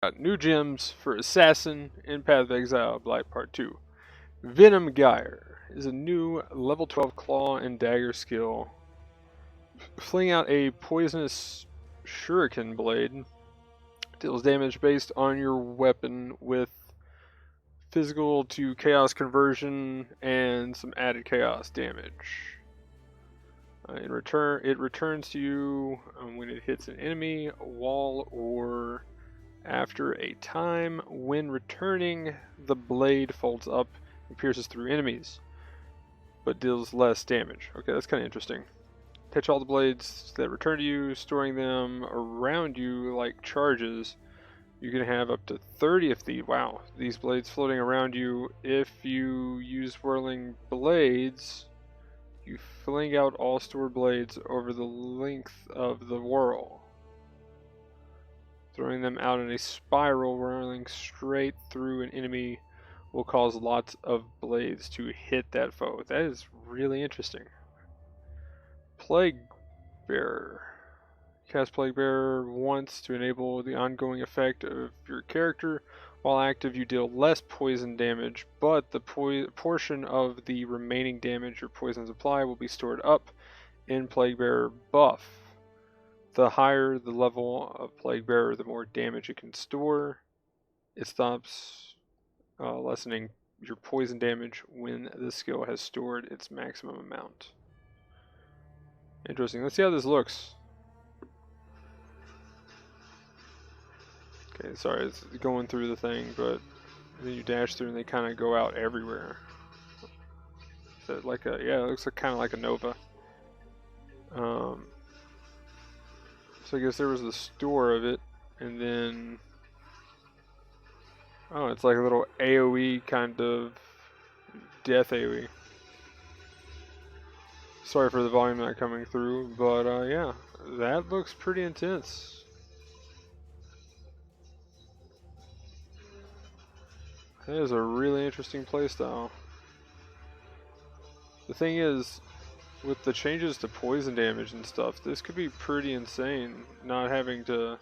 Got new gems for Assassin in Path of Exile Blight Part 2. Venom Gyre is a new level 12 claw and dagger skill. Fling out a poisonous shuriken blade. Deals damage based on your weapon with physical to chaos conversion and some added chaos damage. In return, it returns to you when it hits an enemy, wall, or after a time. When returning, the blade folds up and pierces through enemies, but deals less damage. Okay, that's kind of interesting. Catch all the blades that return to you, storing them around you like charges. You can have up to 30 of these. Wow, these blades floating around you. If you use whirling blades, you fling out all stored blades over the length of the whirl, throwing them out in a spiral, whirling straight through an enemy will cause lots of blades to hit that foe. That is really interesting. Plague Bearer. Cast Plague Bearer once to enable the ongoing effect of your character. While active, you deal less poison damage, but the portion of the remaining damage your poisons apply will be stored up in Plague Bearer buff. The higher the level of Plague Bearer, the more damage it can store. It stops lessening your poison damage when the skill has stored its maximum amount. Interesting. Let's see how this looks. Okay, sorry, it's going through the thing, but then you dash through and they kind of go out everywhere. So like a, yeah, it looks like, kind of like a Nova. So I guess there was the store of it, and then, oh, it's like a little AoE kind of death AoE. Sorry for the volume not coming through, but yeah, that looks pretty intense. That is a really interesting playstyle. The thing is, with the changes to poison damage and stuff, this could be pretty insane. Not having to...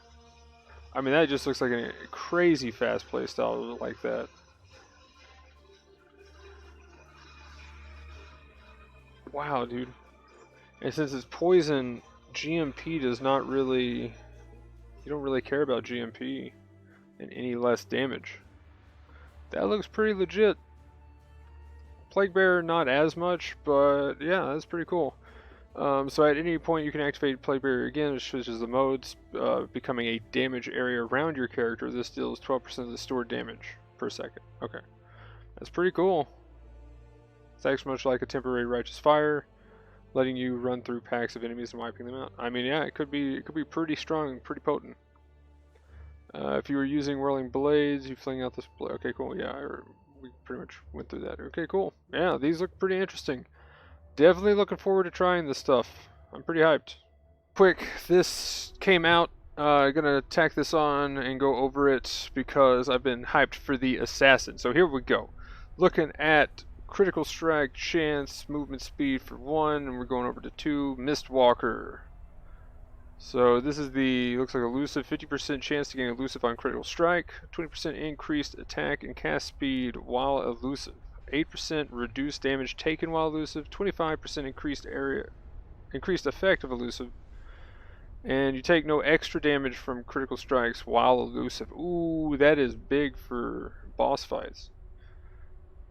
I mean, that just looks like a crazy fast playstyle like that. Wow, dude. And since it's poison, GMP does not really... You don't really care about GMP and any less damage. That looks pretty legit. Plague Bearer, not as much, but yeah, that's pretty cool. So at any point you can activate Plague Bearer again, which switches the modes, becoming a damage area around your character. This deals 12% of the stored damage per second. Okay, that's pretty cool. It's actually much like a temporary Righteous Fire, letting you run through packs of enemies and wiping them out. I mean, yeah, it could be pretty strong, pretty potent. If you were using Whirling Blades, you fling out this blade. Okay, cool. Yeah, we pretty much went through that. Okay, cool. Yeah, these look pretty interesting. Definitely looking forward to trying this stuff. I'm pretty hyped. Quick, this came out. Gonna tack this on and go over it because I've been hyped for the Assassin. So here we go. Looking at critical strike, chance, movement speed for 1, and we're going over to 2. Mistwalker. So this is the, looks like elusive, 50% chance to gain elusive on critical strike, 20% increased attack and cast speed while elusive, 8% reduced damage taken while elusive, 25% increased effect of elusive, and you take no extra damage from critical strikes while elusive. Ooh, that is big for boss fights.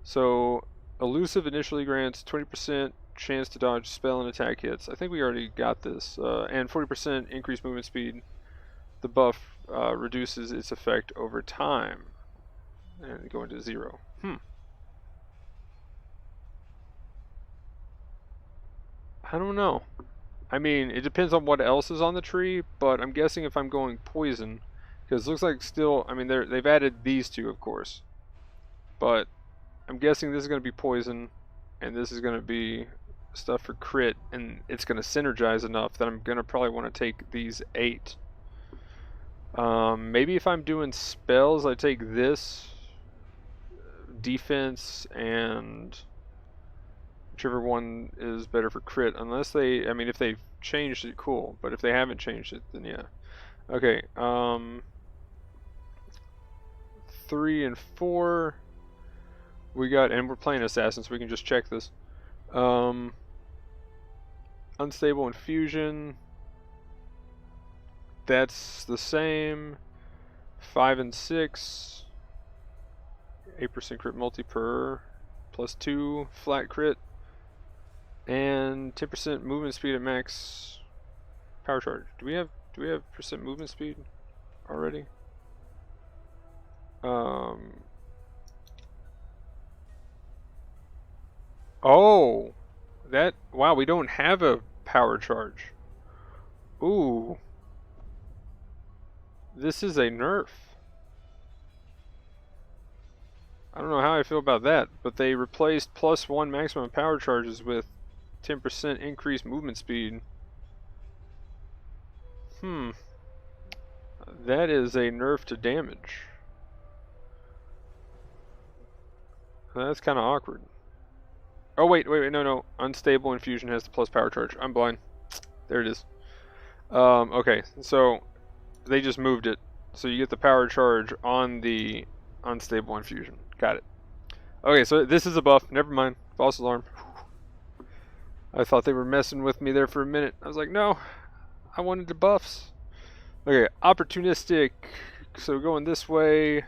So elusive initially grants 20% chance to dodge spell and attack hits. I think we already got this. And 40% increased movement speed. The buff reduces its effect over time. And going to 0. I don't know. I mean, it depends on what else is on the tree, but I'm guessing if I'm going poison, because it looks like still, I mean, they've added these two, of course. But I'm guessing this is going to be poison, and this is going to be stuff for crit, and it's going to synergize enough that I'm going to probably want to take these 8. Maybe if I'm doing spells, I take this, defense, and whichever one is better for crit, unless they, I mean, if they've changed it, cool, but if they haven't changed it, then yeah. Okay, 3 and 4. We got, and we're playing assassin, so we can just check this. Unstable infusion. That's the same. 5 and 6. 8% crit multi per +2 flat crit. And 10% movement speed at max power charge. Do we have percent movement speed already? Oh, wow, we don't have a power charge. Ooh. This is a nerf. I don't know how I feel about that, but they replaced +1 maximum power charges with 10% increased movement speed. That is a nerf to damage. That's kind of awkward. Oh, wait, no. Unstable infusion has the plus power charge. I'm blind. There it is. Okay, so they just moved it. So you get the power charge on the unstable infusion. Got it. Okay, so this is a buff. Never mind. False alarm. I thought they were messing with me there for a minute. I was like, no, I wanted the buffs. Okay, opportunistic. So going this way.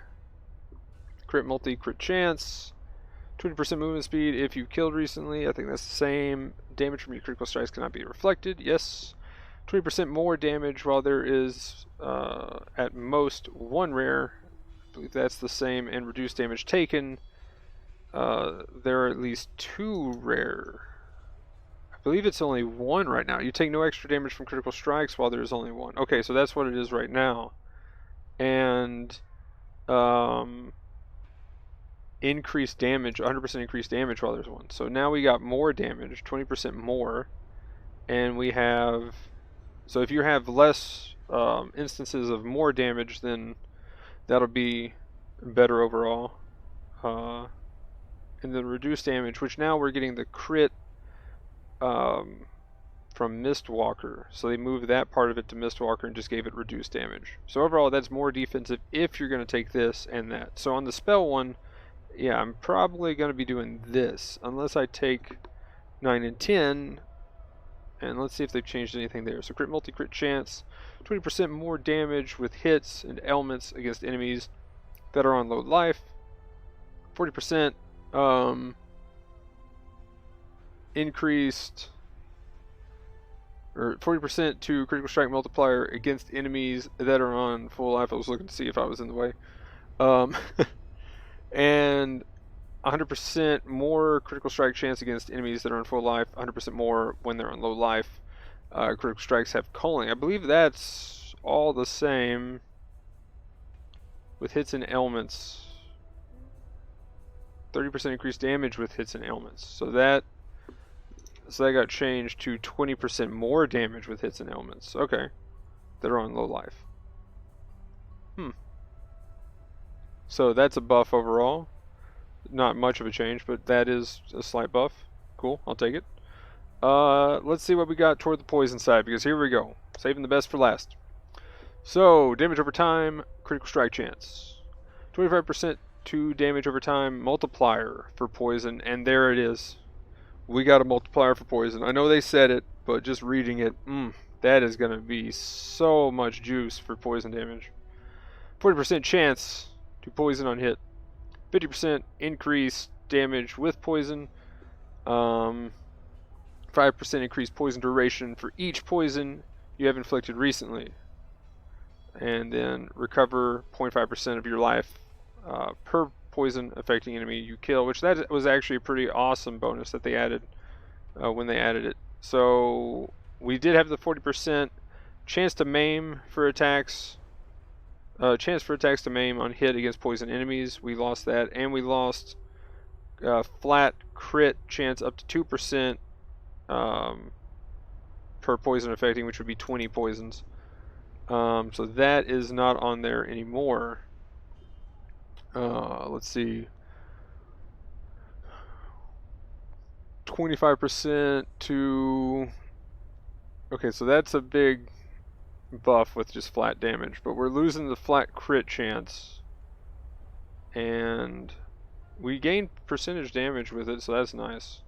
Crit multi, crit chance. 20% movement speed if you killed recently. I think that's the same. Damage from your critical strikes cannot be reflected. Yes. 20% more damage while there is at most 1 rare. I believe that's the same. And reduced damage taken. There are at least 2 rare. I believe it's only 1 right now. You take no extra damage from critical strikes while there's only 1. Okay, so that's what it is right now. And increased damage, 100% increased damage while there's 1. So now we got more damage, 20% more. And we have, so if you have less instances of more damage, then that'll be better overall. And then reduced damage, which now we're getting the crit from Mistwalker. So they moved that part of it to Mistwalker and just gave it reduced damage. So overall, that's more defensive if you're going to take this and that. So on the spell one, yeah, I'm probably going to be doing this, unless I take 9 and 10. And let's see if they've changed anything there. So crit multi-crit chance, 20% more damage with hits and ailments against enemies that are on low life. 40% increased, or 40% to critical strike multiplier against enemies that are on full life. I was looking to see if I was in the way. And 100% more critical strike chance against enemies that are on full life. 100% more when they're on low life. Critical strikes have culling. I believe that's all the same with hits and ailments. 30% increased damage with hits and ailments. So that got changed to 20% more damage with hits and ailments. Okay, that are on low life. So that's a buff overall. Not much of a change, but that is a slight buff. Cool, I'll take it. Let's see what we got toward the poison side, because here we go. Saving the best for last. So, damage over time, critical strike chance. 25% to damage over time, multiplier for poison, and there it is. We got a multiplier for poison. I know they said it, but just reading it, that is going to be so much juice for poison damage. 40% chance to poison on hit. 50% increased damage with poison. 5% increased poison duration for each poison you have inflicted recently. And then recover 0.5% of your life per poison affecting enemy you kill, which that was actually a pretty awesome bonus that they added when they added it. So we did have the 40% chance to maim for attacks. Chance for attacks to maim on hit against poison enemies. We lost that, and we lost flat crit chance up to 2% per poison affecting, which would be 20 poisons. So that is not on there anymore. Let's see. 25% to... Okay, so that's a big buff with just flat damage, but we're losing the flat crit chance. and we gain percentage damage with it, so that's nice.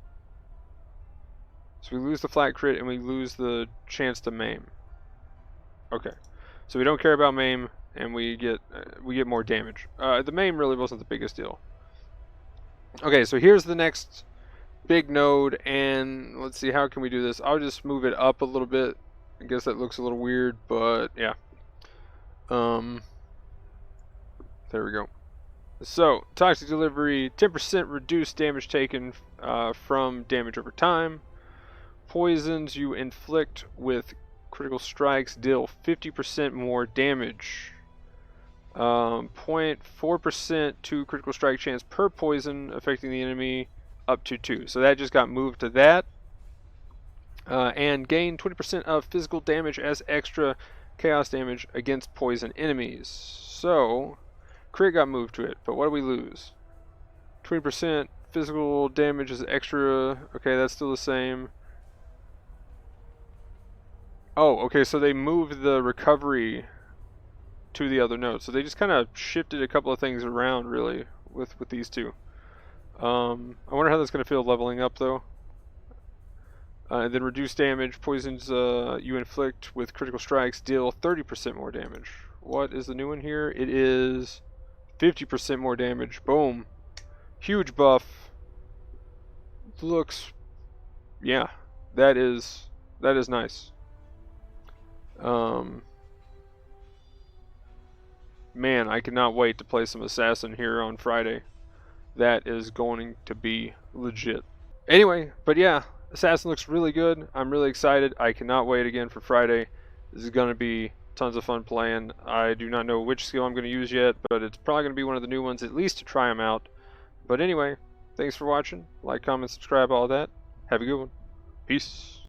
So we lose the flat crit and we lose the chance to maim. Okay, so we don't care about maim, and we get more damage. The maim really wasn't the biggest deal. Okay, so here's the next big node, and let's see, how can we do this? I'll just move it up a little bit. I guess that looks a little weird, but yeah. There we go. So, toxic delivery, 10% reduced damage taken from damage over time. Poisons you inflict with critical strikes deal 50% more damage. 0.4% to critical strike chance per poison affecting the enemy up to 2. So that just got moved to that. And gain 20% of physical damage as extra chaos damage against poison enemies. So, crit got moved to it, but what do we lose? 20% physical damage is extra. Okay, that's still the same. Oh, okay, so they moved the recovery to the other node. So they just kind of shifted a couple of things around, really, with these two. I wonder how that's going to feel leveling up, though. And then reduce damage. Poisons you inflict with critical strikes deal 30% more damage. What is the new one here? It is 50% more damage. Boom. Huge buff. Looks... yeah. That is nice. Man, I cannot wait to play some Assassin here on Friday. That is going to be legit. Anyway, but yeah, Assassin looks really good. I'm really excited. I cannot wait again for Friday. This is going to be tons of fun playing. I do not know which skill I'm going to use yet, but it's probably going to be one of the new ones, at least to try them out. But anyway, thanks for watching. Like, comment, subscribe, all that. Have a good one. Peace.